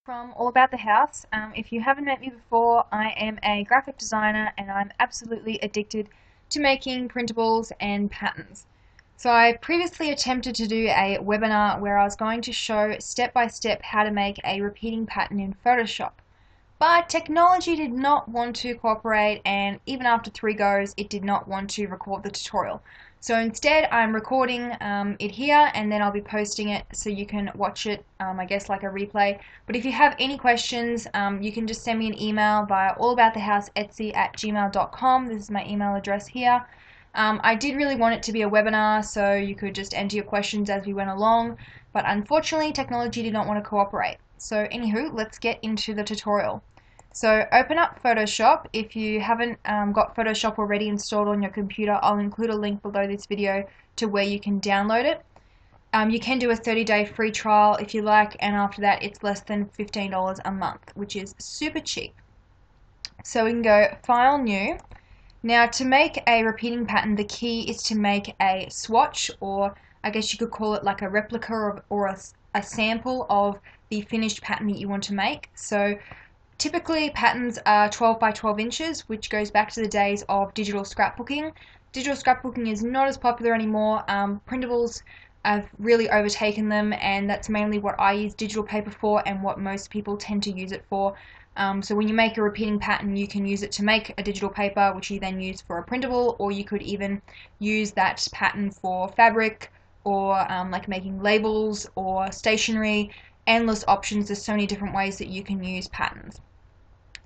from All About the House. If you haven't met me before, I am a graphic designer and I'm absolutely addicted to making printables and patterns. So I previously attempted to do a webinar where I was going to show step by step how to make a repeating pattern in Photoshop. But technology did not want to cooperate, and even after 3 goes it did not want to record the tutorial. So instead I'm recording it here, and then I'll be posting it so you can watch it, I guess like a replay. But if you have any questions, you can just send me an email via allaboutthehouseetsy@gmail.com. This is my email address here. I did really want it to be a webinar so you could just enter your questions as we went along, but unfortunately technology did not want to cooperate. So anywho, let's get into the tutorial. So open up Photoshop. If you haven't got Photoshop already installed on your computer, I'll include a link below this video to where you can download it. You can do a 30-day free trial if you like, and after that it's less than $15 a month, which is super cheap. So we can go File, New. Now to make a repeating pattern, the key is to make a swatch, or I guess you could call it like a replica or a sample of the finished pattern that you want to make. So typically patterns are 12 by 12 inches, which goes back to the days of digital scrapbooking. Digital scrapbooking is not as popular anymore. Printables have really overtaken them, and that's mainly what I use digital paper for and what most people tend to use it for. So when you make a repeating pattern, you can use it to make a digital paper, which you then use for a printable, or you could even use that pattern for fabric, or like making labels or stationery. Endless options. There's so many different ways that you can use patterns.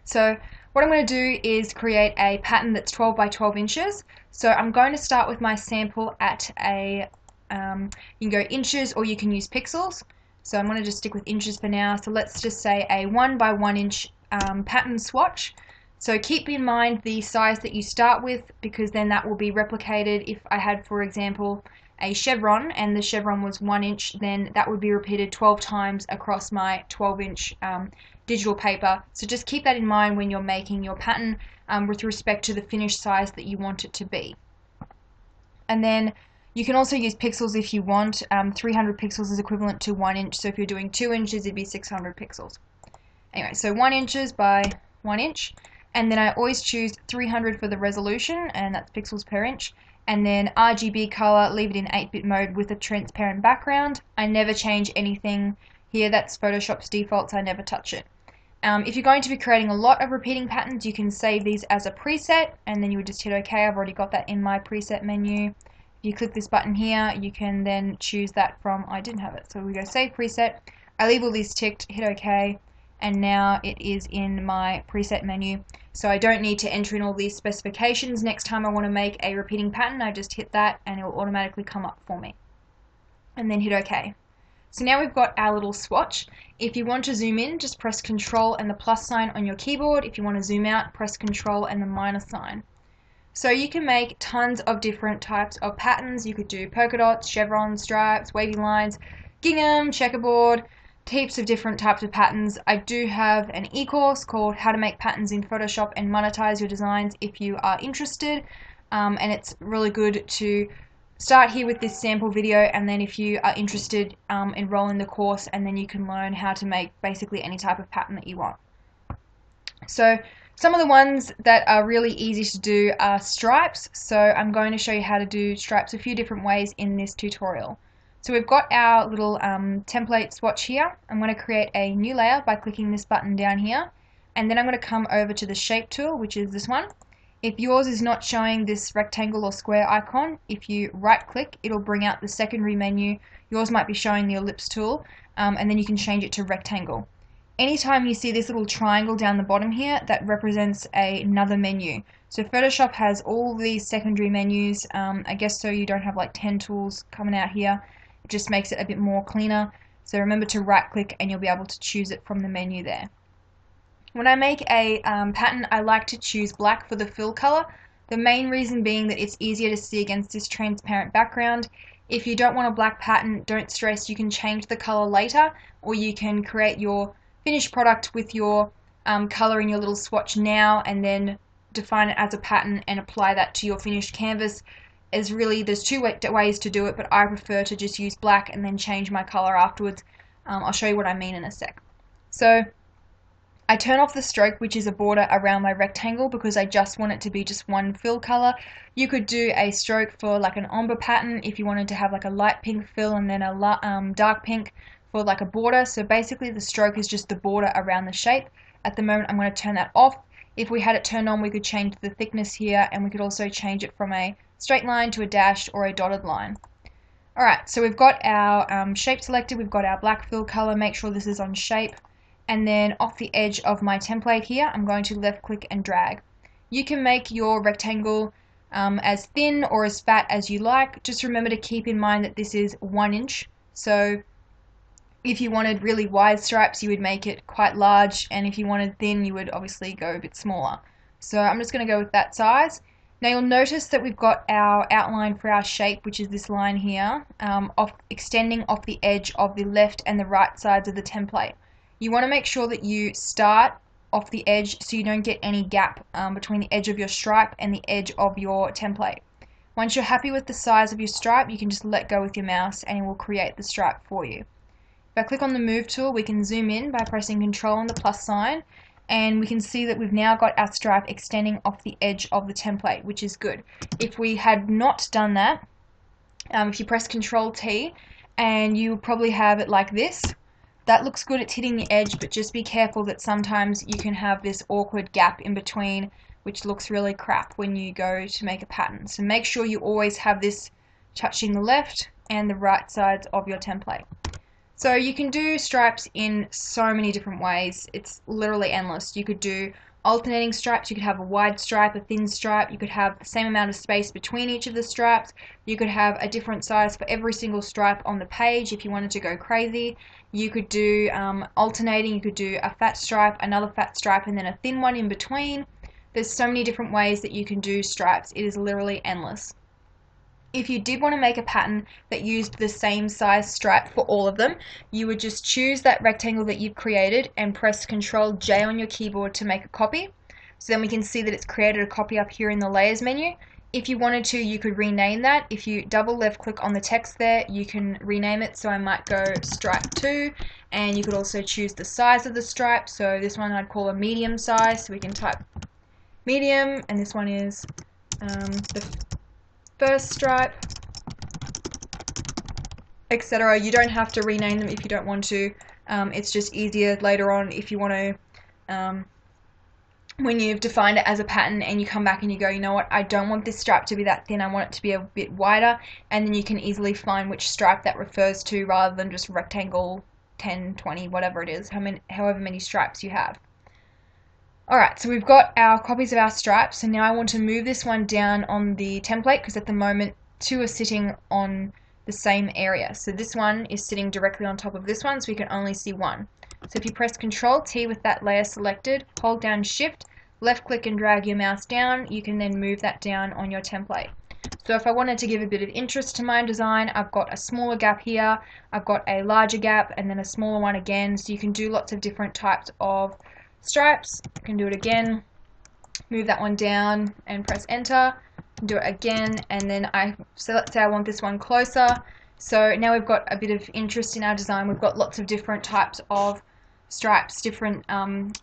So what I'm going to do is create a pattern that's 12 by 12 inches. So I'm going to start with my sample at a, you can go inches or you can use pixels. So I'm going to just stick with inches for now. So let's just say a 1 by 1 inch pattern swatch. So keep in mind the size that you start with, because then that will be replicated. If I had, for example, a chevron and the chevron was 1 inch, then that would be repeated 12 times across my 12-inch digital paper. So just keep that in mind when you're making your pattern with respect to the finished size that you want it to be. And then you can also use pixels if you want. 300 pixels is equivalent to 1 inch, so if you're doing 2 inches it'd be 600 pixels. Anyway, so 1 inches by 1 inch, and then I always choose 300 for the resolution, and that's pixels per inch. And then RGB color, leave it in 8-bit mode with a transparent background. I never change anything here. That's Photoshop's defaults. I never touch it. If you're going to be creating a lot of repeating patterns, you can save these as a preset, and then you would just hit OK. I've already got that in my preset menu. If you click this button here, you can then choose that from, I didn't have it, so we go Save Preset. I leave all these ticked, hit OK, and now it is in my preset menu. So I don't need to enter in all these specifications. Next time I want to make a repeating pattern, I just hit that and it will automatically come up for me. And then hit OK. So now we've got our little swatch. If you want to zoom in, just press Control and the plus sign on your keyboard. If you want to zoom out, press Control and the minus sign. So you can make tons of different types of patterns. You could do polka dots, chevrons, stripes, wavy lines, gingham, checkerboard, heaps of different types of patterns. I do have an e-course called How to Make Patterns in Photoshop and Monetize Your Designs if you are interested, and it's really good to start here with this sample video, and then if you are interested, enroll in the course, and then you can learn how to make basically any type of pattern that you want. So some of the ones that are really easy to do are stripes. So I'm going to show you how to do stripes a few different ways in this tutorial. So we've got our little template swatch here. I'm going to create a new layer by clicking this button down here, and then I'm going to come over to the shape tool, which is this one. If yours is not showing this rectangle or square icon, if you right click, it'll bring out the secondary menu. Yours might be showing the ellipse tool, and then you can change it to rectangle. Anytime you see this little triangle down the bottom here, that represents another menu. So Photoshop has all these secondary menus, I guess so you don't have like 10 tools coming out here. It just makes it a bit more cleaner. So remember to right click and you'll be able to choose it from the menu there. When I make a pattern, I like to choose black for the fill color. The main reason being that it's easier to see against this transparent background. If you don't want a black pattern, don't stress, you can change the color later, or you can create your finished product with your color in your little swatch now, and then define it as a pattern and apply that to your finished canvas. There's two ways to do it, but I prefer to just use black and then change my color afterwards. I'll show you what I mean in a sec. So I turn off the stroke, which is a border around my rectangle, because I just want it to be just one fill color. You could do a stroke for like an ombre pattern if you wanted to have like a light pink fill and then a dark pink for like a border. So basically the stroke is just the border around the shape. At the moment I'm going to turn that off. If we had it turned on, we could change the thickness here, and we could also change it from a straight line to a dashed or a dotted line. Alright, so we've got our shape selected, we've got our black fill color. Make sure this is on shape. And then off the edge of my template here, I'm going to left click and drag. You can make your rectangle as thin or as fat as you like. Just remember to keep in mind that this is 1 inch. So if you wanted really wide stripes, you would make it quite large, and if you wanted thin, you would obviously go a bit smaller. So I'm just going to go with that size. Now you'll notice that we've got our outline for our shape, which is this line here, extending off the edge of the left and the right sides of the template. You want to make sure that you start off the edge so you don't get any gap between the edge of your stripe and the edge of your template. Once you're happy with the size of your stripe, you can just let go with your mouse and it will create the stripe for you. If I click on the move tool, we can zoom in by pressing Control and the plus sign, and we can see that we've now got our stripe extending off the edge of the template, which is good. If we had not done that, if you press Control T, and you probably have it like this, that looks good, it's hitting the edge, but just be careful that sometimes you can have this awkward gap in between, which looks really crap when you go to make a pattern. So make sure you always have this touching the left and the right sides of your template. So you can do stripes in so many different ways. It's literally endless. You could do alternating stripes, you could have a wide stripe, a thin stripe, you could have the same amount of space between each of the stripes, you could have a different size for every single stripe on the page if you wanted to go crazy. You could do alternating, you could do a fat stripe, another fat stripe, and then a thin one in between. There's so many different ways that you can do stripes. It is literally endless. If you did want to make a pattern that used the same size stripe for all of them, you would just choose that rectangle that you've created and press Ctrl J on your keyboard to make a copy. So then we can see that it's created a copy up here in the layers menu. If you wanted to, you could rename that. If you double left click on the text there, you can rename it. So I might go stripe 2, and you could also choose the size of the stripe. So this one I'd call a medium size, so we can type medium, and this one is the first stripe, etc. You don't have to rename them if you don't want to. It's just easier later on if you want to, when you've defined it as a pattern and you come back and you go, you know what, I don't want this stripe to be that thin, I want it to be a bit wider, and then you can easily find which stripe that refers to rather than just rectangle 10, 20, whatever it is, however many stripes you have. Alright, so we've got our copies of our stripes, so now I want to move this one down on the template because at the moment 2 are sitting on the same area. So this one is sitting directly on top of this one, so we can only see one. So if you press Ctrl T with that layer selected, hold down Shift, left click and drag your mouse down, you can then move that down on your template. So if I wanted to give a bit of interest to my design, I've got a smaller gap here, I've got a larger gap, and then a smaller one again, so you can do lots of different types of stripes. You can do it again, move that one down and press enter, do it again, and then so let's say I want this one closer. So now we've got a bit of interest in our design. We've got lots of different types of stripes, different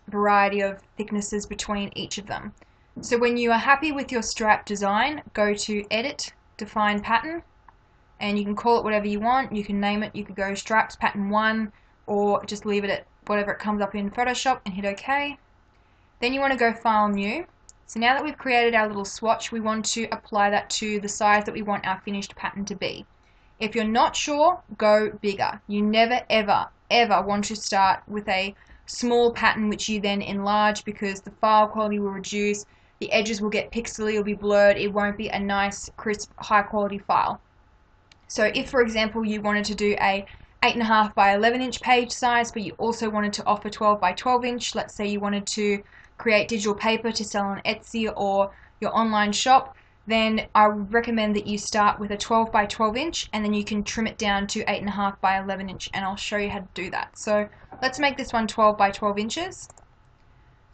variety of thicknesses between each of them. So when you are happy with your stripe design, go to Edit, Define Pattern, and you can call it whatever you want. You can name it, you could go Stripes Pattern 1, or just leave it at whatever it comes up in Photoshop and hit OK. Then you want to go File New. So now that we've created our little swatch, we want to apply that to the size that we want our finished pattern to be. If you're not sure, go bigger. You never ever want to start with a small pattern which you then enlarge, because the file quality will reduce, the edges will get pixely, it'll be blurred, it won't be a nice, crisp, high quality file. So if, for example, you wanted to do a 8.5 by 11 inch page size, but you also wanted to offer 12 by 12 inch, let's say you wanted to create digital paper to sell on Etsy or your online shop, then I would recommend that you start with a 12 by 12 inch and then you can trim it down to 8.5 by 11 inch, and I'll show you how to do that. So let's make this one 12 by 12 inches.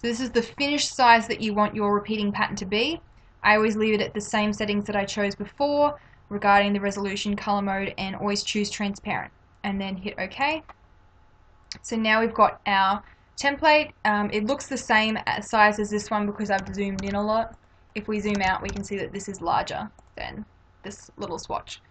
So this is the finished size that you want your repeating pattern to be. I always leave it at the same settings that I chose before regarding the resolution, color mode, and always choose transparent, and then hit OK. So now we've got our template. It looks the same size as this one because I've zoomed in a lot. If we zoom out, we can see that this is larger than this little swatch.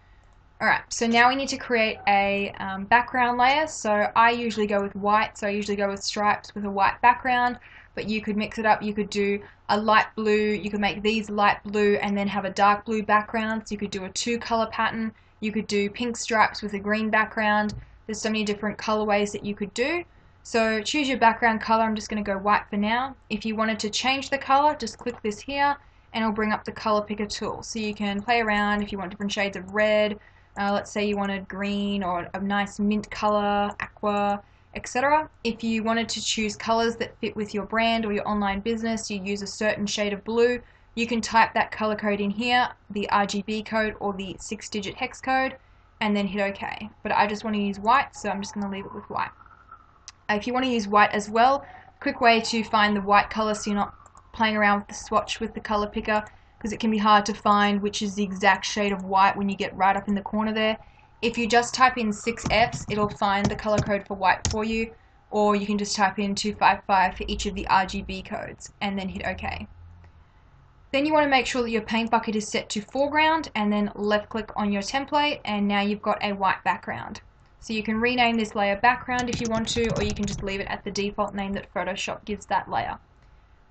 Alright, so now we need to create a background layer. So I usually go with white, so I usually go with stripes with a white background, but you could mix it up. You could do a light blue, you could make these light blue and then have a dark blue background. So you could do a 2-color pattern. You could do pink stripes with a green background. There's so many different colorways that you could do. So choose your background color. I'm just going to go white for now. If you wanted to change the color, just click this here and it'll bring up the color picker tool. So you can play around if you want different shades of red. Let's say you wanted green or a nice mint color, aqua, etc. If you wanted to choose colors that fit with your brand or your online business, you use a certain shade of blue, you can type that color code in here, the RGB code or the 6-digit hex code, and then hit OK. But I just want to use white, so I'm just going to leave it with white. If you want to use white as well, quick way to find the white color so you're not playing around with the swatch with the color picker, because it can be hard to find which is the exact shade of white when you get right up in the corner there. If you just type in 6Fs, it'll find the color code for white for you, or you can just type in 255 for each of the RGB codes and then hit OK. Then you want to make sure that your paint bucket is set to foreground and then left click on your template, and now you've got a white background. So you can rename this layer background if you want to, or you can just leave it at the default name that Photoshop gives that layer.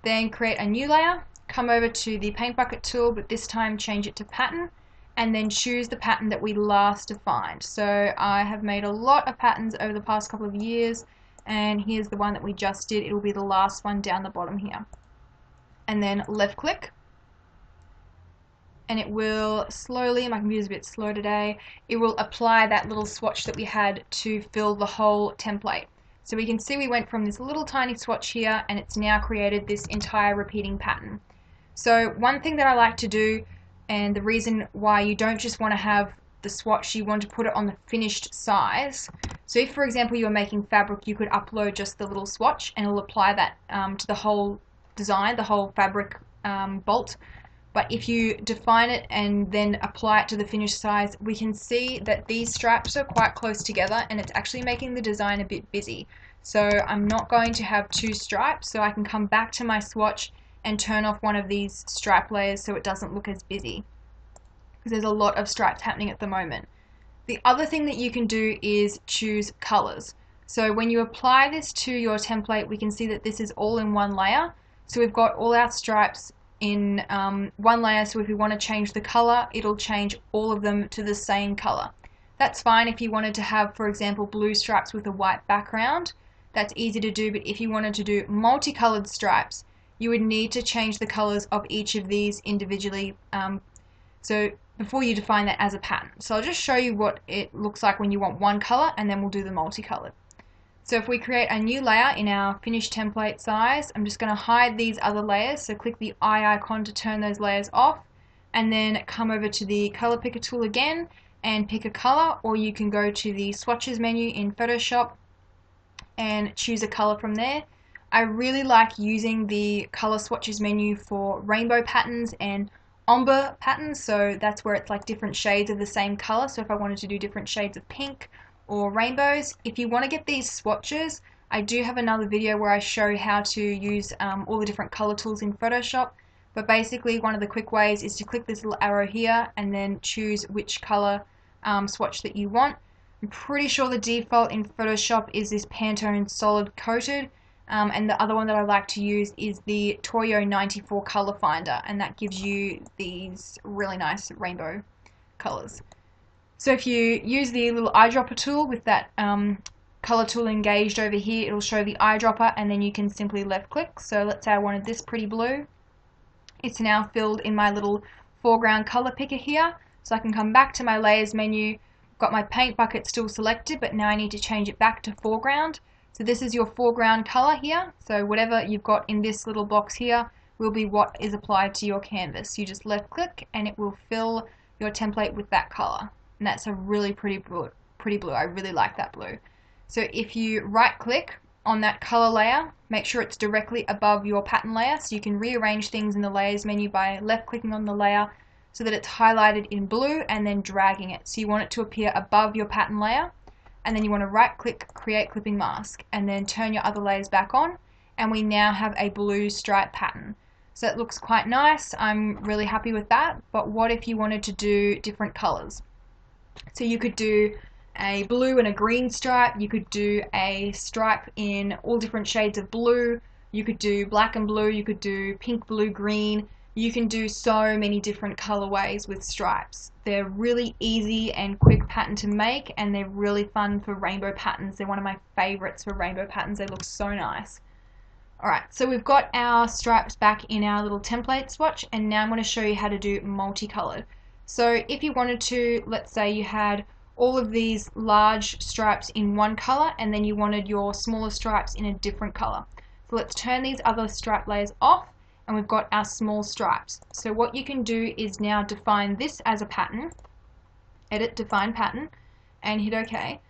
Then create a new layer. Come over to the paint bucket tool, but this time change it to pattern, and then choose the pattern that we last defined. So I have made a lot of patterns over the past couple of years, and here's the one that we just did. It will be the last one down the bottom here. And then left click, and it will slowly, my computer's a bit slow today, it will apply that little swatch that we had to fill the whole template. So we can see we went from this little tiny swatch here, and it's now created this entire repeating pattern. So one thing that I like to do, and the reason why you don't just want to have the swatch, you want to put it on the finished size. So if, for example, you're making fabric, you could upload just the little swatch and it'll apply that to the whole design, the whole fabric bolt. But if you define it and then apply it to the finished size, we can see that these straps are quite close together and it's actually making the design a bit busy. So I'm not going to have 2 stripes, so I can come back to my swatch and turn off one of these stripe layers so it doesn't look as busy, because there's a lot of stripes happening at the moment. The other thing that you can do is choose colors. So when you apply this to your template, we can see that this is all in one layer. So we've got all our stripes in one layer, so if we want to change the color, it'll change all of them to the same color. That's fine if you wanted to have, for example, blue stripes with a white background. That's easy to do, but if you wanted to do multicolored stripes, you would need to change the colors of each of these individually, so before you define that as a pattern. So I'll just show you what it looks like when you want one color, and then we'll do the multicolored. So if we create a new layer in our finished template size, I'm just going to hide these other layers, so click the eye icon to turn those layers off, and then come over to the color picker tool again and pick a color, or you can go to the swatches menu in Photoshop and choose a color from there. I really like using the color swatches menu for rainbow patterns and ombre patterns, so that's where it's like different shades of the same color. So if I wanted to do different shades of pink or rainbows, if you want to get these swatches, I do have another video where I show how to use all the different color tools in Photoshop. But basically one of the quick ways is to click this little arrow here and then choose which color swatch that you want. I'm pretty sure the default in Photoshop is this Pantone solid coated. And the other one that I like to use is the Toyo 94 color finder, and that gives you these really nice rainbow colors. So if you use the little eyedropper tool with that color tool engaged over here, it'll show the eyedropper, and then you can simply left click. So let's say I wanted this pretty blue. It's now filled in my little foreground color picker here, so I can come back to my layers menu. Got my paint bucket still selected, but now I need to change it back to foreground. So this is your foreground color here, so whatever you've got in this little box here will be what is applied to your canvas. You just left click and it will fill your template with that color, and that's a really pretty blue. I really like that blue. So if you right click on that color layer, make sure it's directly above your pattern layer, so you can rearrange things in the layers menu by left clicking on the layer so that it's highlighted in blue and then dragging it. So you want it to appear above your pattern layer. and then you want to right click, create clipping mask, and then turn your other layers back on, and we now have a blue stripe pattern. So it looks quite nice. I'm really happy with that. But what if you wanted to do different colors? So you could do a blue and a green stripe, you could do a stripe in all different shades of blue, you could do black and blue, you could do pink, blue, green. You can do so many different colorways with stripes. They're really easy and quick pattern to make, and they're really fun for rainbow patterns. They're one of my favorites for rainbow patterns. They look so nice. Alright, so we've got our stripes back in our little template swatch, and now I'm going to show you how to do multicolored. So if you wanted to, let's say you had all of these large stripes in one color, and then you wanted your smaller stripes in a different color. So let's turn these other stripe layers off, and we've got our small stripes. So what you can do is now define this as a pattern, edit, define pattern, and hit OK.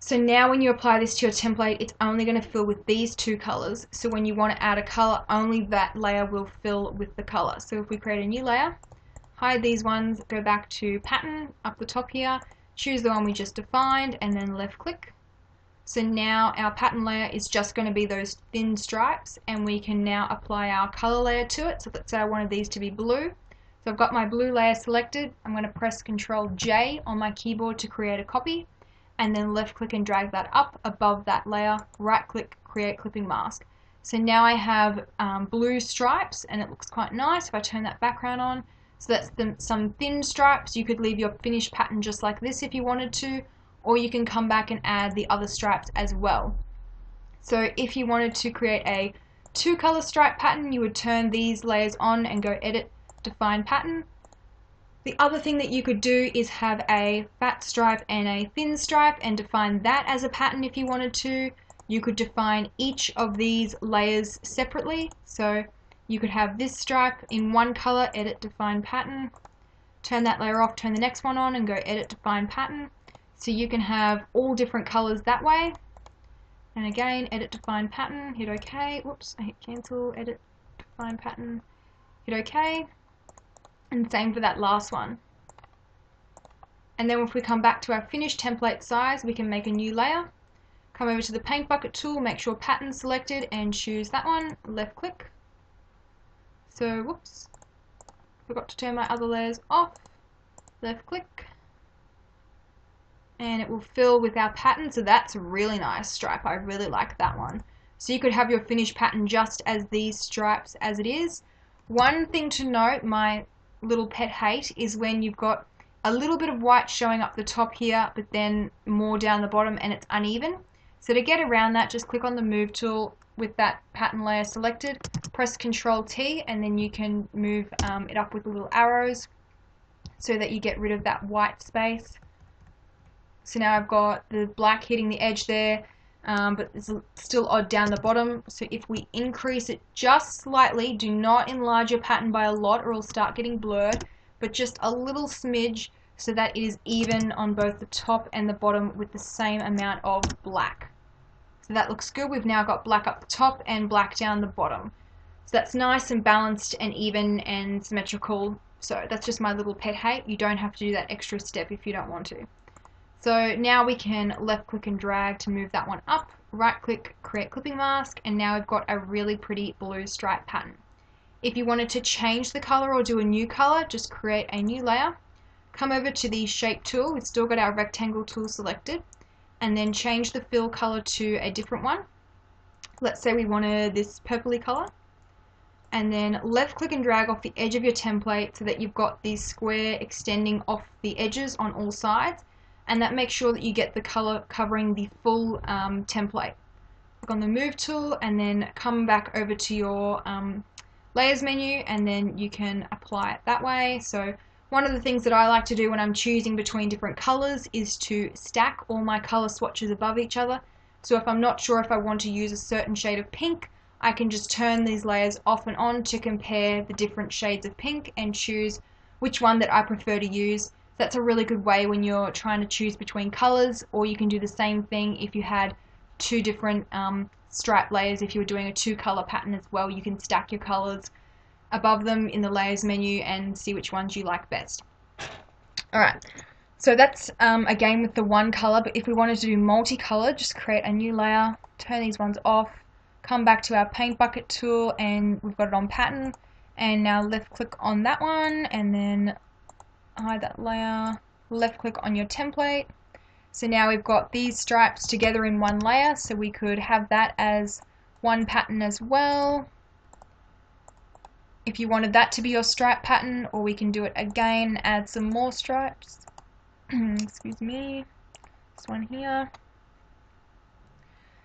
So now when you apply this to your template, it's only going to fill with these two colors. So when you want to add a color, only that layer will fill with the color. So if we create a new layer, hide these ones, go back to pattern up the top here, choose the one we just defined, and then left click. So now our pattern layer is just going to be those thin stripes, and we can now apply our color layer to it. So let's say I wanted these to be blue. So I've got my blue layer selected. I'm going to press Ctrl J on my keyboard to create a copy, and then left click and drag that up above that layer, right click, create clipping mask. So now I have blue stripes, and it looks quite nice if I turn that background on. So that's some thin stripes. You could leave your finished pattern just like this if you wanted to, or you can come back and add the other stripes as well. So if you wanted to create a two color stripe pattern, you would turn these layers on and go edit, define pattern. The other thing that you could do is have a fat stripe and a thin stripe and define that as a pattern if you wanted to. You could define each of these layers separately. So you could have this stripe in one color, edit, define pattern, turn that layer off, turn the next one on and go edit, define pattern. So you can have all different colors that way. And again, edit, define pattern, hit OK. Whoops, I hit cancel, edit, define pattern, hit OK. And same for that last one. And then if we come back to our finished template size, we can make a new layer. Come over to the paint bucket tool, make sure pattern's selected and choose that one, left click. So, whoops, forgot to turn my other layers off, left click. And it will fill with our pattern, so that's a really nice stripe. I really like that one. So you could have your finished pattern just as these stripes as it is. One thing to note, my little pet hate, is when you've got a little bit of white showing up the top here, but then more down the bottom and it's uneven. So to get around that, just click on the move tool with that pattern layer selected, press Ctrl T, and then you can move it up with the little arrows so that you get rid of that white space. So now I've got the black hitting the edge there, but it's still odd down the bottom. So if we increase it just slightly, do not enlarge your pattern by a lot or it'll start getting blurred, but just a little smidge so that it is even on both the top and the bottom with the same amount of black. So that looks good. We've now got black up the top and black down the bottom. So that's nice and balanced and even and symmetrical. So that's just my little pet hate. You don't have to do that extra step if you don't want to. So now we can left click and drag to move that one up, right click, create clipping mask, and now we've got a really pretty blue stripe pattern. If you wanted to change the color or do a new color, just create a new layer, come over to the shape tool, we've still got our rectangle tool selected, and then change the fill color to a different one. Let's say we wanted this purpley color, and then left click and drag off the edge of your template so that you've got the square extending off the edges on all sides. And that makes sure that you get the color covering the full template. Click on the move tool and then come back over to your layers menu, and then you can apply it that way. So one of the things that I like to do when I'm choosing between different colors is to stack all my color swatches above each other. So if I'm not sure if I want to use a certain shade of pink, I can just turn these layers off and on to compare the different shades of pink and choose which one that I prefer to use. That's a really good way when you're trying to choose between colors, or you can do the same thing if you had two different stripe layers. If you were doing a two color pattern as well, you can stack your colors above them in the layers menu and see which ones you like best. Alright, So that's again with the one color, but if we wanted to do multicolor, just create a new layer, turn these ones off, come back to our paint bucket tool, and we've got it on pattern, and now left click on that one and then hide that layer, left click on your template. So now we've got these stripes together in one layer, so we could have that as one pattern as well if you wanted that to be your stripe pattern, or we can do it again and add some more stripes. Excuse me, this one here.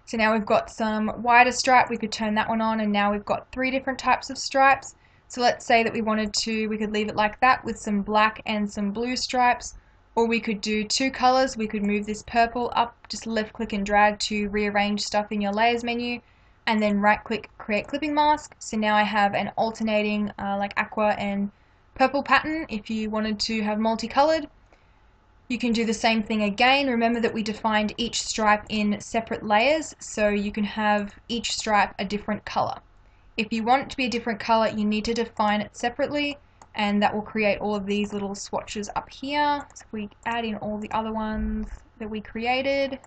So now we've got some wider stripe, we could turn that one on, and now we've got 3 different types of stripes. So let's say that we wanted to, we could leave it like that with some black and some blue stripes, or we could do 2 colors. We could move this purple up, just left click and drag to rearrange stuff in your layers menu, and then right click, create clipping mask. So now I have an alternating like aqua and purple pattern. If you wanted to have multicolored, you can do the same thing again. Remember that we defined each stripe in separate layers, so you can have each stripe a different color. If you want it to be a different color, you need to define it separately, and that will create all of these little swatches up here. So if we add in all the other ones that we created,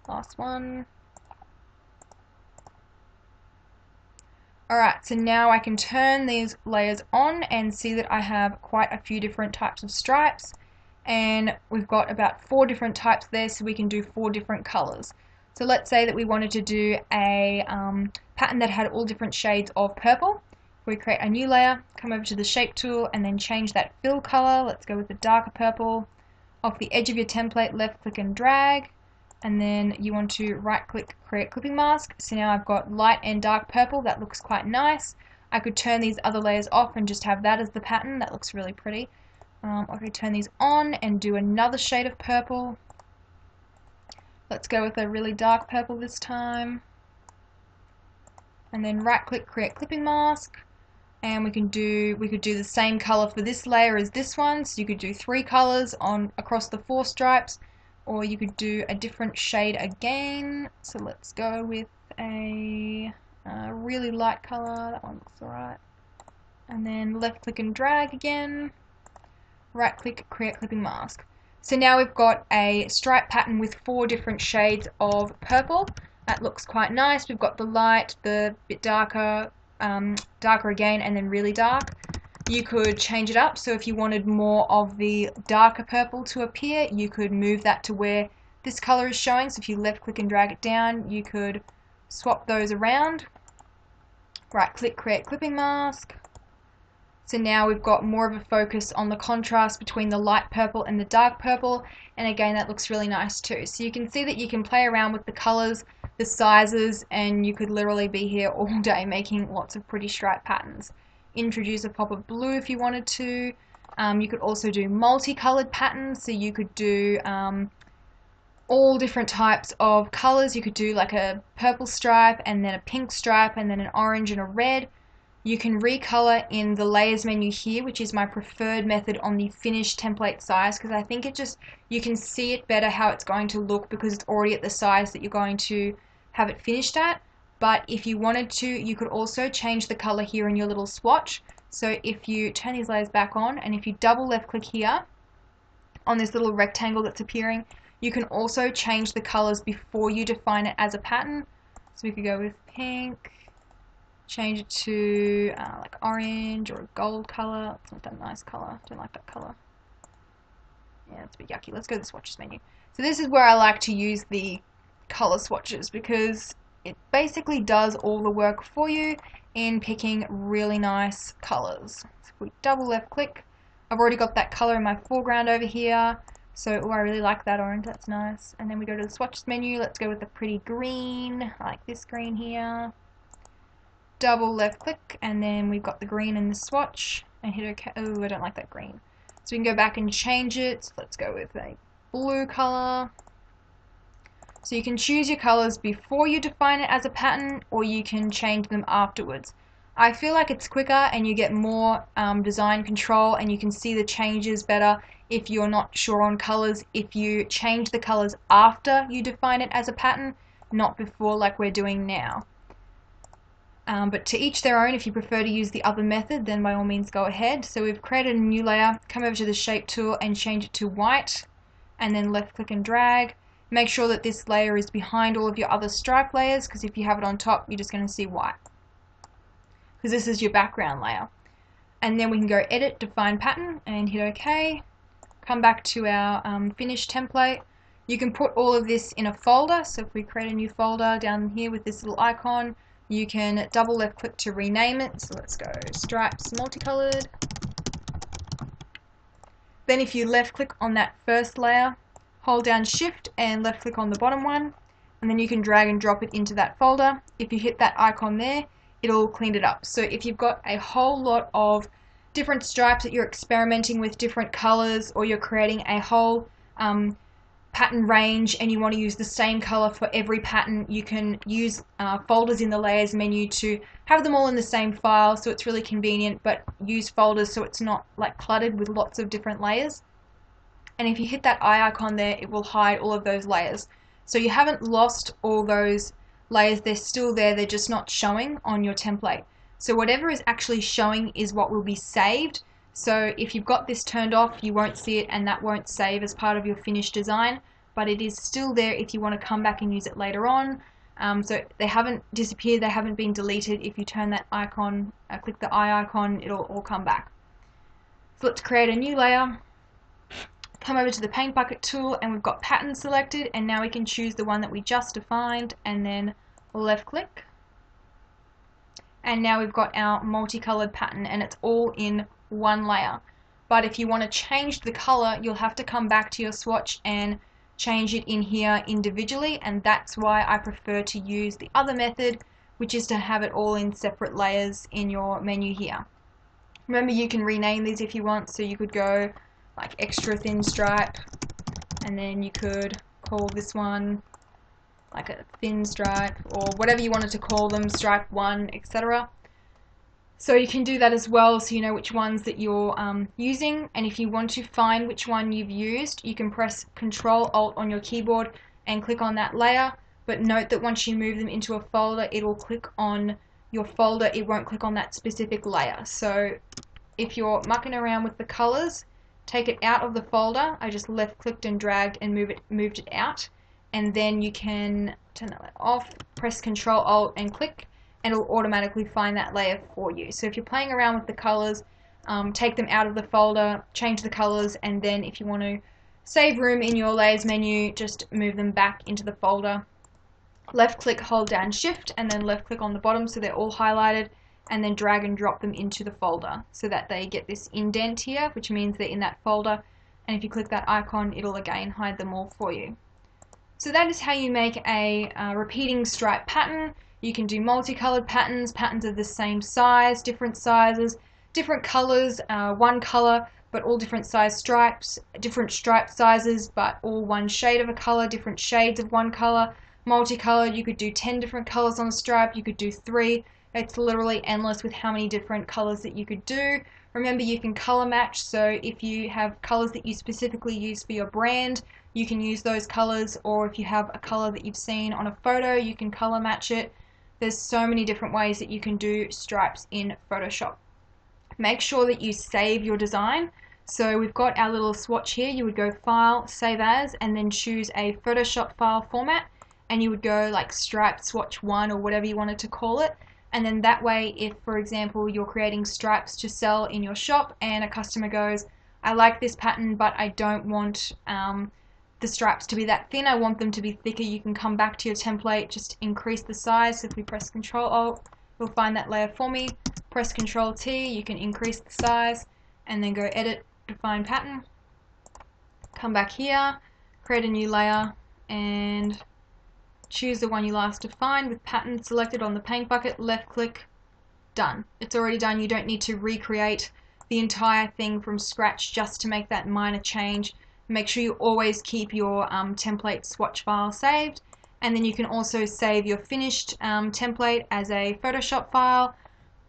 last one. Alright, so now I can turn these layers on and see that I have quite a few different types of stripes. And we've got about 4 different types there, so we can do 4 different colors. So let's say that we wanted to do a pattern that had all different shades of purple. We create a new layer, come over to the shape tool, and then change that fill color. Let's go with the darker purple. Off the edge of your template, left click and drag, and then you want to right click, create clipping mask. So now I've got light and dark purple. That looks quite nice. I could turn these other layers off and just have that as the pattern. That looks really pretty. I could turn these on and do another shade of purple. Let's go with a really dark purple this time. And then right click, create clipping mask. And we could do the same color for this layer as this one. So you could do 3 colors on across the 4 stripes, or you could do a different shade again. So let's go with a really light color. That one looks alright. And then left click and drag again. Right click, create clipping mask. So now we've got a stripe pattern with 4 different shades of purple. That looks quite nice. We've got the light, the bit darker, darker again, and then really dark. You could change it up, so if you wanted more of the darker purple to appear, you could move that to where this color is showing. So if you left click and drag it down, you could swap those around. Right click, create clipping mask. So now we've got more of a focus on the contrast between the light purple and the dark purple, and again that looks really nice too. So you can see that you can play around with the colors, the sizes, and you could literally be here all day making lots of pretty stripe patterns. Introduce a pop of blue if you wanted to. You could also do multicolored patterns, so you could do all different types of colors. You could do like a purple stripe and then a pink stripe and then an orange and a red. You can recolor in the layers menu here, which is my preferred method on the finished template size, because I think it just, you can see it better how it's going to look because it's already at the size that you're going to have it finished at. But if you wanted to, you could also change the color here in your little swatch. So if you turn these layers back on, and if you double left click here on this little rectangle that's appearing, you can also change the colors before you define it as a pattern. So we could go with pink, change it to like orange or a gold color. It's not that nice color. Don't like that color. Yeah, it's a bit yucky. Let's go to the swatches menu. So this is where I like to use the color swatches because it basically does all the work for you in picking really nice colors. So if we double left click, I've already got that color in my foreground over here. So I really like that orange. That's nice. And then we go to the swatches menu. Let's go with the pretty green. I like this green here. Double left click, and then we've got the green in the swatch, and hit OK. Oh, I don't like that green. So we can go back and change it. So let's go with a blue color. So you can choose your colors before you define it as a pattern, or you can change them afterwards. I feel like it's quicker and you get more design control, and you can see the changes better if you're not sure on colors, if you change the colors after you define it as a pattern, not before like we're doing now. But to each their own. If you prefer to use the other method, then by all means go ahead. So we've created a new layer, come over to the shape tool and change it to white. and then left click and drag. Make sure that this layer is behind all of your other stripe layers, because if you have it on top, you're just going to see white, because this is your background layer. And then we can go edit, define pattern, and hit OK. Come back to our finished template. You can put all of this in a folder, so if we create a new folder down here with this little icon, you can double left click to rename it. So let's go stripes multicolored. Then if you left click on that first layer, hold down shift and left click on the bottom one, and then you can drag and drop it into that folder. If you hit that icon there, it'll clean it up. So if you've got a whole lot of different stripes that you're experimenting with, different colors, or you're creating a whole pattern range and you want to use the same color for every pattern, you can use folders in the layers menu to have them all in the same file, so it's really convenient, but use folders so it's not like cluttered with lots of different layers. And if you hit that eye icon there, it will hide all of those layers. So you haven't lost all those layers, they're still there, they're just not showing on your template. So whatever is actually showing is what will be saved. So if you've got this turned off, you won't see it, and that won't save as part of your finished design, but it is still there if you want to come back and use it later on. So they haven't disappeared, they haven't been deleted. If you turn that icon, click the eye icon, it'll all come back. So let's create a new layer. Come over to the paint bucket tool, and we've got pattern selected, and now we can choose the one that we just defined, and then left click. And now we've got our multicolored pattern, and it's all in one layer. But if you want to change the color, you'll have to come back to your swatch and change it in here individually, and that's why I prefer to use the other method, which is to have it all in separate layers in your menu here. Remember, you can rename these if you want, so you could go like extra thin stripe, and then you could call this one like a thin stripe, or whatever you wanted to call them, stripe 1, etc. So you can do that as well, so you know which ones that you're using. And if you want to find which one you've used, you can press Control Alt on your keyboard and click on that layer. But note that once you move them into a folder, it'll click on your folder, it won't click on that specific layer. So if you're mucking around with the colors, take it out of the folder. I just left clicked and dragged and moved it out, and then you can turn that off, press Control Alt and click, and it'll automatically find that layer for you. So if you're playing around with the colors, take them out of the folder, change the colors, and then if you want to save room in your layers menu, just move them back into the folder. Left click, hold down shift, and then left click on the bottom so they're all highlighted, and then drag and drop them into the folder so that they get this indent here, which means they're in that folder. And if you click that icon, it'll again hide them all for you. So that is how you make a repeating stripe pattern. You can do multicolored patterns, patterns of the same size, different sizes, different colors, one color but all different size stripes, different stripe sizes but all one shade of a color, different shades of one color. Multicolor, you could do 10 different colors on a stripe, you could do 3. It's literally endless with how many different colors that you could do. Remember, you can color match, so if you have colors that you specifically use for your brand, you can use those colors, or if you have a color that you've seen on a photo, you can color match it. There's so many different ways that you can do stripes in Photoshop. Make sure that you save your design. So we've got our little swatch here. You would go File, Save As, and then choose a Photoshop file format, and you would go like Stripe Swatch 1 or whatever you wanted to call it. And then that way, if for example you're creating stripes to sell in your shop and a customer goes, I like this pattern but I don't want the stripes to be that thin, I want them to be thicker, you can come back to your template, just increase the size. So if we press Control Alt, you'll find that layer for me. Press Control T, you can increase the size, and then go Edit, Define Pattern. Come back here, create a new layer, and choose the one you last defined with pattern selected on the paint bucket, left click, done. It's already done. You don't need to recreate the entire thing from scratch just to make that minor change. Make sure you always keep your template swatch file saved, and then you can also save your finished template as a Photoshop file.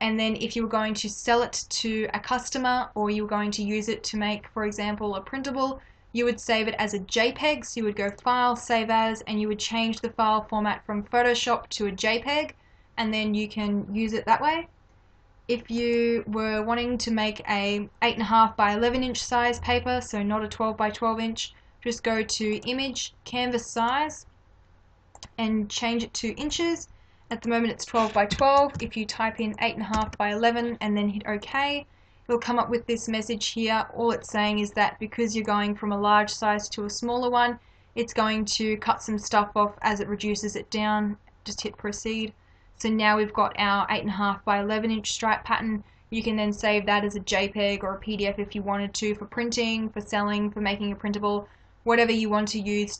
And then if you were going to sell it to a customer, or you were going to use it to make, for example, a printable, you would save it as a JPEG. So you would go File, Save As, and you would change the file format from Photoshop to a JPEG, and then you can use it that way. If you were wanting to make a 8.5 by 11 inch size paper, so not a 12 by 12 inch, just go to image, canvas size, and change it to inches. At the moment it's 12 by 12. If you type in 8.5 by 11 and then hit OK, it'll come up with this message here. All it's saying is that because you're going from a large size to a smaller one, it's going to cut some stuff off as it reduces it down. Just hit proceed. So now we've got our 8.5 by 11 inch stripe pattern. You can then save that as a JPEG or a PDF if you wanted to, for printing, for selling, for making a printable, whatever you want to use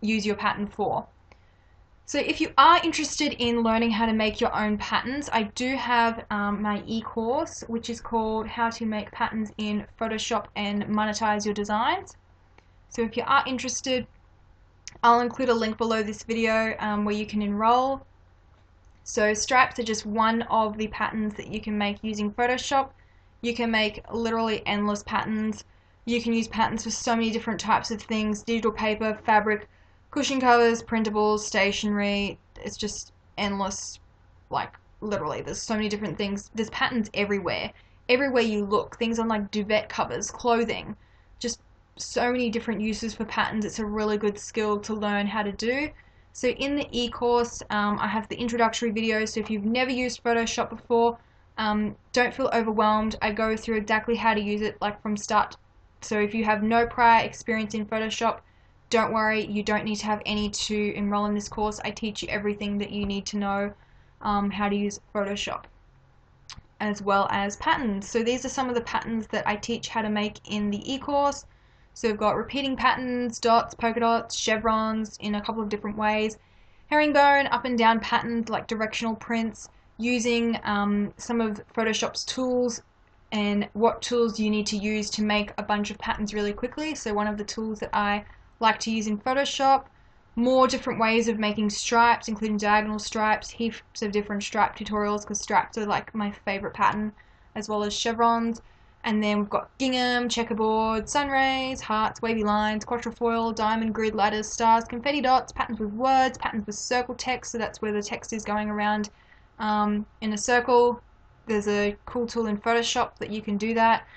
your pattern for. So if you are interested in learning how to make your own patterns, I do have my e-course, which is called How to Make Patterns in Photoshop and Monetize Your Designs. So if you are interested, I'll include a link below this video where you can enroll. So stripes are just one of the patterns that you can make using Photoshop. You can make literally endless patterns. You can use patterns for so many different types of things: digital paper, fabric, cushion covers, printables, stationery. It's just endless. Like literally, there's so many different things. There's patterns everywhere. Everywhere you look, things on like duvet covers, clothing, just so many different uses for patterns. It's a really good skill to learn how to do. So in the e-course, I have the introductory video, so if you've never used Photoshop before, don't feel overwhelmed. I go through exactly how to use it, like from start. So if you have no prior experience in Photoshop, don't worry, you don't need to have any to enroll in this course. I teach you everything that you need to know how to use Photoshop, as well as patterns. So these are some of the patterns that I teach how to make in the e-course. So we've got repeating patterns, dots, polka dots, chevrons in a couple of different ways, herringbone, up and down patterns like directional prints, using some of Photoshop's tools and what tools you need to use to make a bunch of patterns really quickly. So one of the tools that I like to use in Photoshop, more different ways of making stripes, including diagonal stripes, heaps of different stripe tutorials, because stripes are like my favorite pattern, as well as chevrons. And then we've got Gingham, Checkerboard, Sunrays, hearts, wavy lines, Quatrefoil, diamond, grid, lattice, stars, confetti dots, patterns with words, patterns with circle text, so that's where the text is going around in a circle. There's a cool tool in Photoshop that you can do that.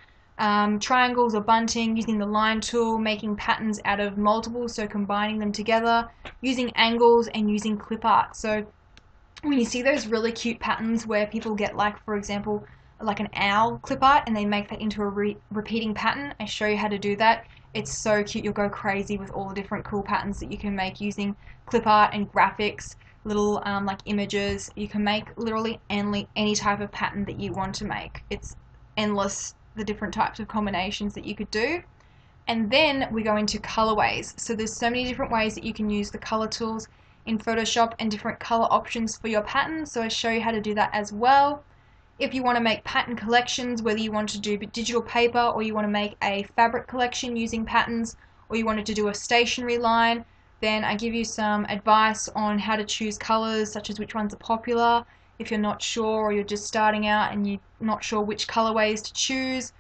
Triangles or bunting, using the line tool, making patterns out of multiples, so combining them together, using angles, and using clip art. So when you see those really cute patterns where people get, like, for example, like an owl clip art, and they make that into a repeating pattern, I show you how to do that. It's so cute. You'll go crazy with all the different cool patterns that you can make using clip art and graphics, little like images. You can make literally any type of pattern that you want to make. It's endless, the different types of combinations that you could do. And then we go into colorways. So there's so many different ways that you can use the color tools in Photoshop and different color options for your patterns. So I show you how to do that as well. If you want to make pattern collections, whether you want to do digital paper or you want to make a fabric collection using patterns, or you wanted to do a stationery line, then I give you some advice on how to choose colors, such as which ones are popular. If you're not sure, or you're just starting out and you're not sure which colorways to choose.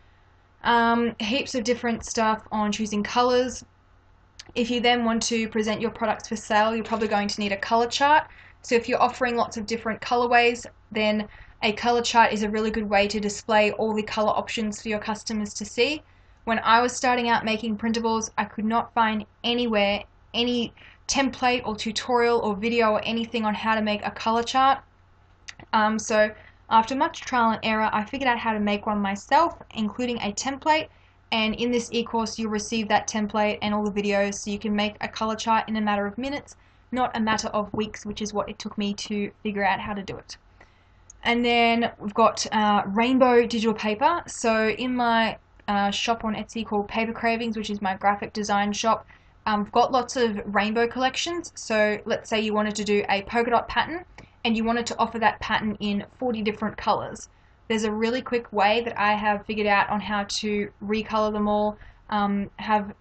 Heaps of different stuff on choosing colors. If you then want to present your products for sale, you're probably going to need a color chart. So if you're offering lots of different colorways, then a color chart is a really good way to display all the color options for your customers to see. When I was starting out making printables, I could not find anywhere any template or tutorial or video or anything on how to make a color chart. So after much trial and error, I figured out how to make one myself, including a template. And in this e-course, you'll receive that template and all the videos, so you can make a color chart in a matter of minutes, not a matter of weeks, which is what it took me to figure out how to do it. And then we've got rainbow digital paper. So in my shop on Etsy called Paper Cravings, which is my graphic design shop, I've got lots of rainbow collections. So let's say you wanted to do a polka dot pattern and you wanted to offer that pattern in 40 different colors. There's a really quick way that I have figured out on how to recolor them all, have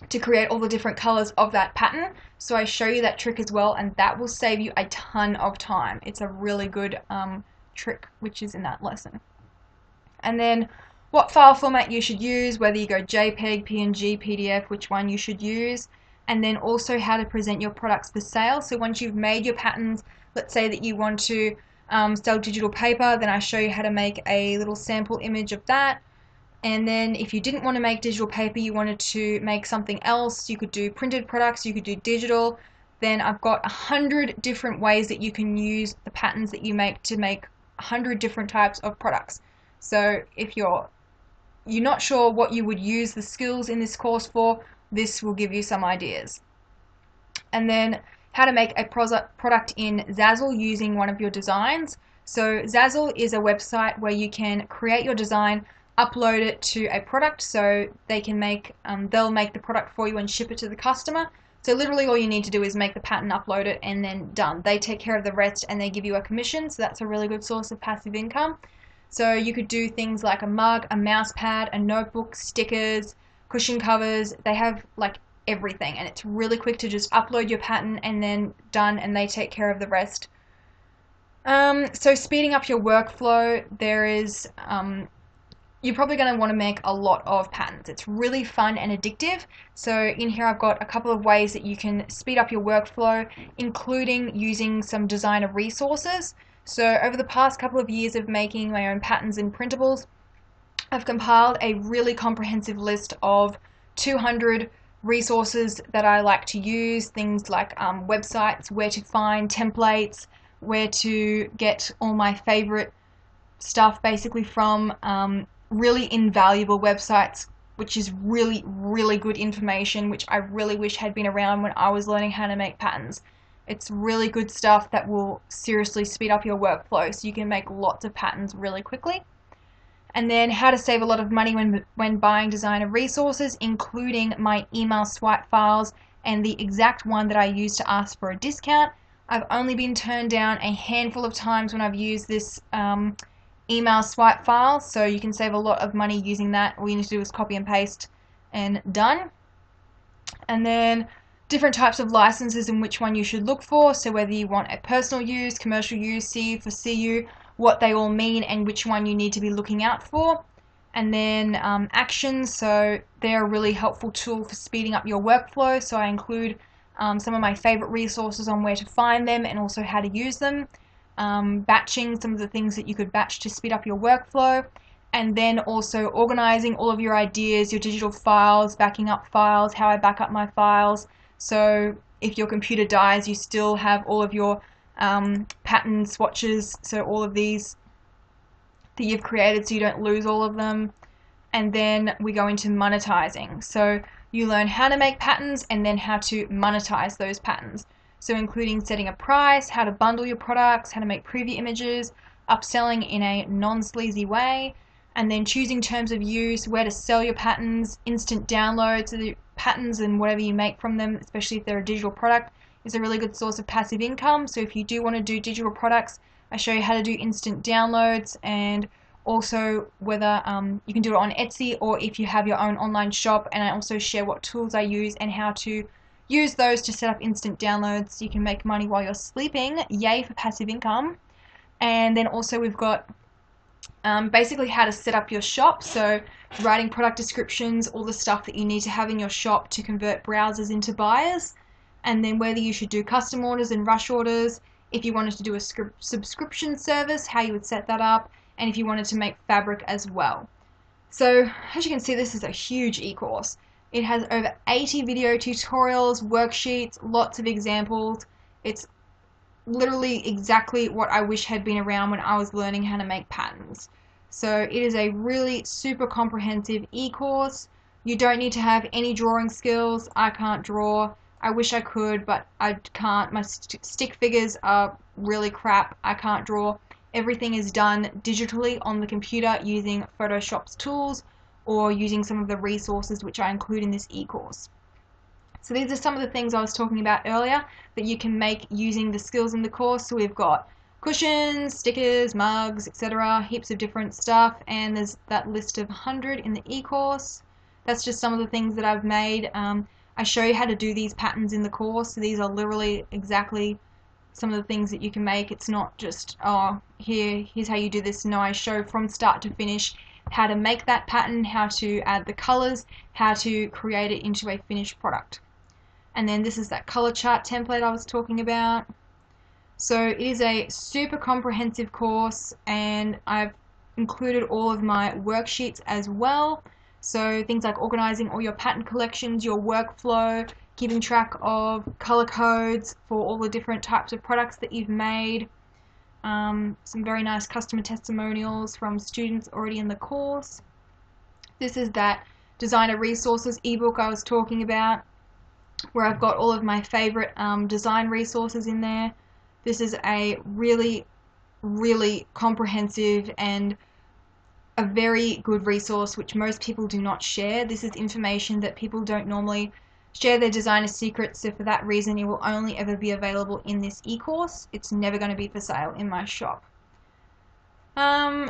to create all the different colors of that pattern. So I show you that trick as well, and that will save you a ton of time. It's a really good trick, which is in that lesson. And then what file format you should use, whether you go JPEG, PNG, PDF, which one you should use, and then also how to present your products for sale. So once you've made your patterns, let's say that you want to sell digital paper, then I show you how to make a little sample image of that. And then if you didn't want to make digital paper, you wanted to make something else, you could do printed products, you could do digital, then I've got 100 different ways that you can use the patterns that you make to make 100 different types of products. So if you're not sure what you would use the skills in this course for, this will give you some ideas. And then how to make a product in Zazzle using one of your designs. So Zazzle is a website where you can create your design, upload it to a product, so they can make they'll make the product for you and ship it to the customer. So literally all you need to do is make the pattern, upload it, and then done. They take care of the rest and they give you a commission, so that's a really good source of passive income. So you could do things like a mug, a mouse pad, a notebook, stickers, cushion covers. They have like everything, and it's really quick to just upload your pattern and then done, and they take care of the rest. So speeding up your workflow, there is you're probably going to want to make a lot of patterns. It's really fun and addictive. So in here I've got a couple of ways that you can speed up your workflow, including using some designer resources. So over the past couple of years of making my own patterns and printables, I've compiled a really comprehensive list of 200 resources that I like to use, things like websites, where to find templates, where to get all my favorite stuff basically from really invaluable websites, which is really, really good information, which I really wish had been around when I was learning how to make patterns. It's really good stuff that will seriously speed up your workflow so you can make lots of patterns really quickly. And then how to save a lot of money when buying designer resources, including my email swipe files and the exact one that I use to ask for a discount. I've only been turned down a handful of times when I've used this email swipe file, so you can save a lot of money using that. All you need to do is copy and paste and done. And then different types of licenses and which one you should look for, so whether you want a personal use, commercial use, CU for CU, what they all mean and which one you need to be looking out for. And then actions, so they're a really helpful tool for speeding up your workflow, so I include some of my favorite resources on where to find them and also how to use them. Batching, some of the things that you could batch to speed up your workflow, and then also organizing all of your ideas, your digital files, backing up files, how I back up my files, so if your computer dies you still have all of your pattern swatches, so all of these that you've created so you don't lose all of them. And then we go into monetizing, so you learn how to make patterns and then how to monetize those patterns. So including setting a price, how to bundle your products, how to make preview images, upselling in a non-sleazy way, and then choosing terms of use, where to sell your patterns, instant downloads of the patterns and whatever you make from them, especially if they're a digital product, is a really good source of passive income. So if you do want to do digital products, I show you how to do instant downloads, and also whether you can do it on Etsy or if you have your own online shop, and I also share what tools I use and how to use those to set up instant downloads so you can make money while you're sleeping. Yay for passive income. And then also we've got basically how to set up your shop, so writing product descriptions, all the stuff that you need to have in your shop to convert browsers into buyers, and then whether you should do custom orders and rush orders, if you wanted to do a subscription service, how you would set that up, and if you wanted to make fabric as well. So as you can see, this is a huge e-course. It has over 80 video tutorials, worksheets, lots of examples. It's literally exactly what I wish had been around when I was learning how to make patterns. So it is a really super comprehensive e-course. You don't need to have any drawing skills. I can't draw. I wish I could, but I can't. My stick figures are really crap. I can't draw. Everything is done digitally on the computer using Photoshop's tools or using some of the resources which I include in this e-course. So these are some of the things I was talking about earlier that you can make using the skills in the course. So we've got cushions, stickers, mugs, etc., heaps of different stuff, and there's that list of 100 in the e-course. That's just some of the things that I've made. I show you how to do these patterns in the course, so these are literally exactly some of the things that you can make. It's not just, oh, here's how you do this. No, I show from start to finish how to make that pattern, how to add the colors, how to create it into a finished product. And then this is that color chart template I was talking about. So it is a super comprehensive course, and I've included all of my worksheets as well. So things like organizing all your pattern collections, your workflow, keeping track of color codes for all the different types of products that you've made. Some very nice customer testimonials from students already in the course. This is that designer resources ebook I was talking about, where I've got all of my favorite design resources in there. This is a really, really comprehensive and a very good resource which most people do not share. This is information that people don't normally share their designer secrets, so for that reason it will only ever be available in this e-course. It's never going to be for sale in my shop.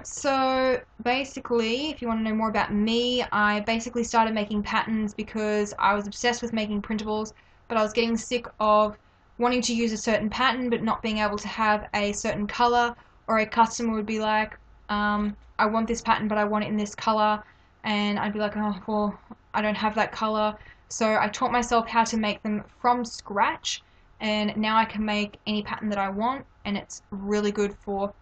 So basically, if you want to know more about me, I basically started making patterns because I was obsessed with making printables, but I was getting sick of wanting to use a certain pattern but not being able to have a certain color, or a customer would be like, I want this pattern but I want it in this color, and I'd be like, oh well, I don't have that color. So I taught myself how to make them from scratch, and now I can make any pattern that I want, and it's really good for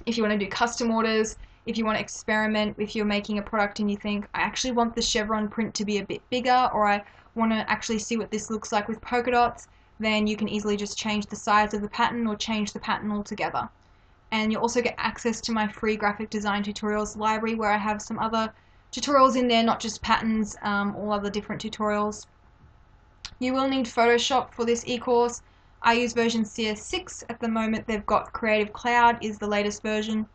if you want to do custom orders, if you want to experiment, if you're making a product and you think, I actually want the chevron print to be a bit bigger, or I want to actually see what this looks like with polka dots, then you can easily just change the size of the pattern or change the pattern altogether. And you'll also get access to my free graphic design tutorials library, where I have some other tutorials in there, not just patterns, all other different tutorials. You will need Photoshop for this e-course. I use version CS6 at the moment. They've got Creative Cloud is the latest version,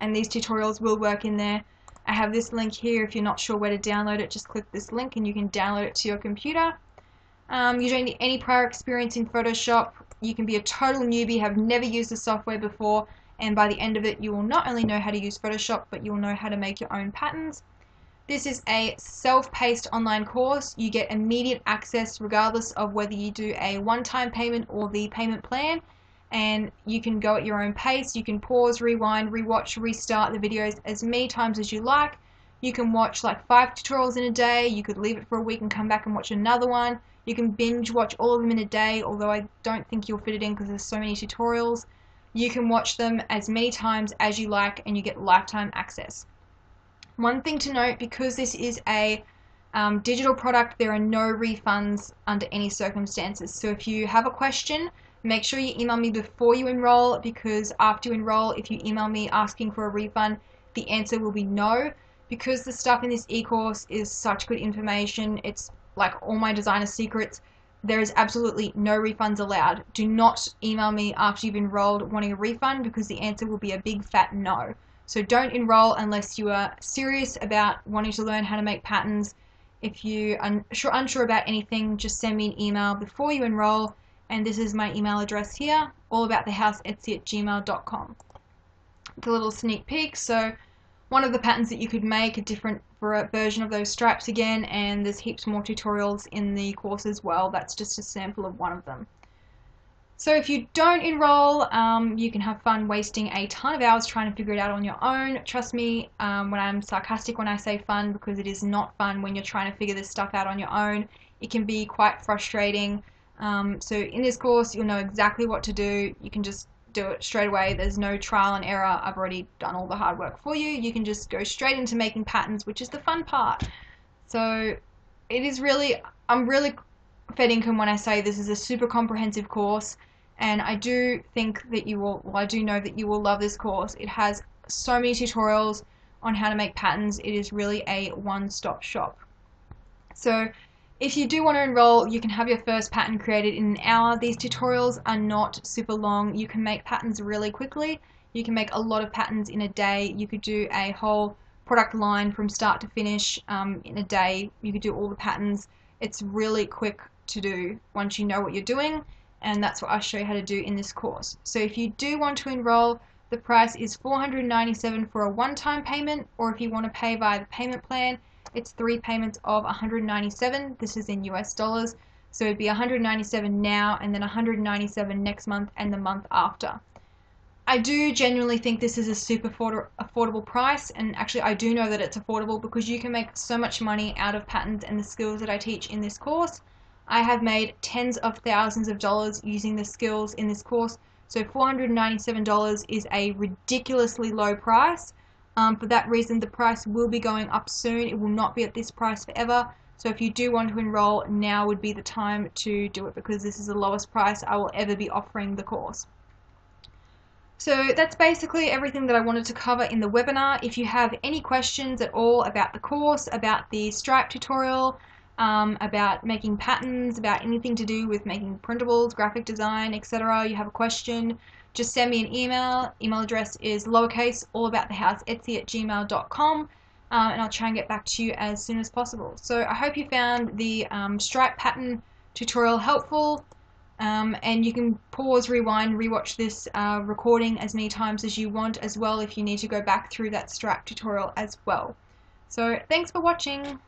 and these tutorials will work in there. I have this link here. If you're not sure where to download it, just click this link and you can download it to your computer. You don't need any prior experience in Photoshop. You can be a total newbie, have never used the software before, and by the end of it you will not only know how to use Photoshop, but you will know how to make your own patterns. This is a self-paced online course. You get immediate access regardless of whether you do a one-time payment or the payment plan, and you can go at your own pace. You can pause, rewind, rewatch, restart the videos as many times as you like. You can watch like 5 tutorials in a day. You could leave it for a week and come back and watch another one. You can binge watch all of them in a day, although I don't think you'll fit it in because there's so many tutorials. You can watch them as many times as you like, and you get lifetime access. One thing to note, because this is a digital product, there are no refunds under any circumstances. So if you have a question, make sure you email me before you enroll, because after you enroll, if you email me asking for a refund, the answer will be no. Because the stuff in this e-course is such good information, it's like all my designer secrets, there is absolutely no refunds allowed. Do not email me after you've enrolled wanting a refund, because the answer will be a big fat no. So don't enroll unless you are serious about wanting to learn how to make patterns. If you are unsure about anything, just send me an email before you enroll, and this is my email address here, allaboutthehouse@gmail.com. It's a little sneak peek. So one of the patterns that you could make, a different version of those stripes again, and there's heaps more tutorials in the course as well. That's just a sample of one of them. So if you don't enroll, you can have fun wasting a ton of hours trying to figure it out on your own. Trust me when I'm sarcastic when I say fun, because it is not fun when you're trying to figure this stuff out on your own. It can be quite frustrating. So in this course, you'll know exactly what to do. You can just do it straight away. There's no trial and error. I've already done all the hard work for you. You can just go straight into making patterns, which is the fun part. So it is really, I'm really fed income when I say this is a super comprehensive course. And I do think that you will, well, I do know that you will love this course. It has so many tutorials on how to make patterns. It is really a one-stop shop. So if you do want to enroll, you can have your first pattern created in an hour. These tutorials are not super long. You can make patterns really quickly. You can make a lot of patterns in a day. You could do a whole product line from start to finish in a day. You could do all the patterns. It's really quick to do once you know what you're doing. And that's what I'll show you how to do in this course. So if you do want to enroll, the price is $497 for a one-time payment, or if you want to pay via the payment plan, it's 3 payments of $197. This is in US dollars. So it'd be $197 now, and then $197 next month and the month after. I do genuinely think this is a super affordable price, and actually I do know that it's affordable because you can make so much money out of patterns and the skills that I teach in this course. I have made tens of thousands of dollars using the skills in this course, so $497 is a ridiculously low price. For that reason, the price will be going up soon. It will not be at this price forever. So if you do want to enroll, now would be the time to do it, because this is the lowest price I will ever be offering the course. So that's basically everything that I wanted to cover in the webinar. If you have any questions at all about the course, about the stripe tutorial, about making patterns, about anything to do with making printables, graphic design, etc., you have a question, just send me an email. Email address is lowercase allaboutthehouseetsy@gmail.com, and I'll try and get back to you as soon as possible. So I hope you found the stripe pattern tutorial helpful, and you can pause, rewind, rewatch this recording as many times as you want as well if you need to go back through that stripe tutorial as well. So thanks for watching.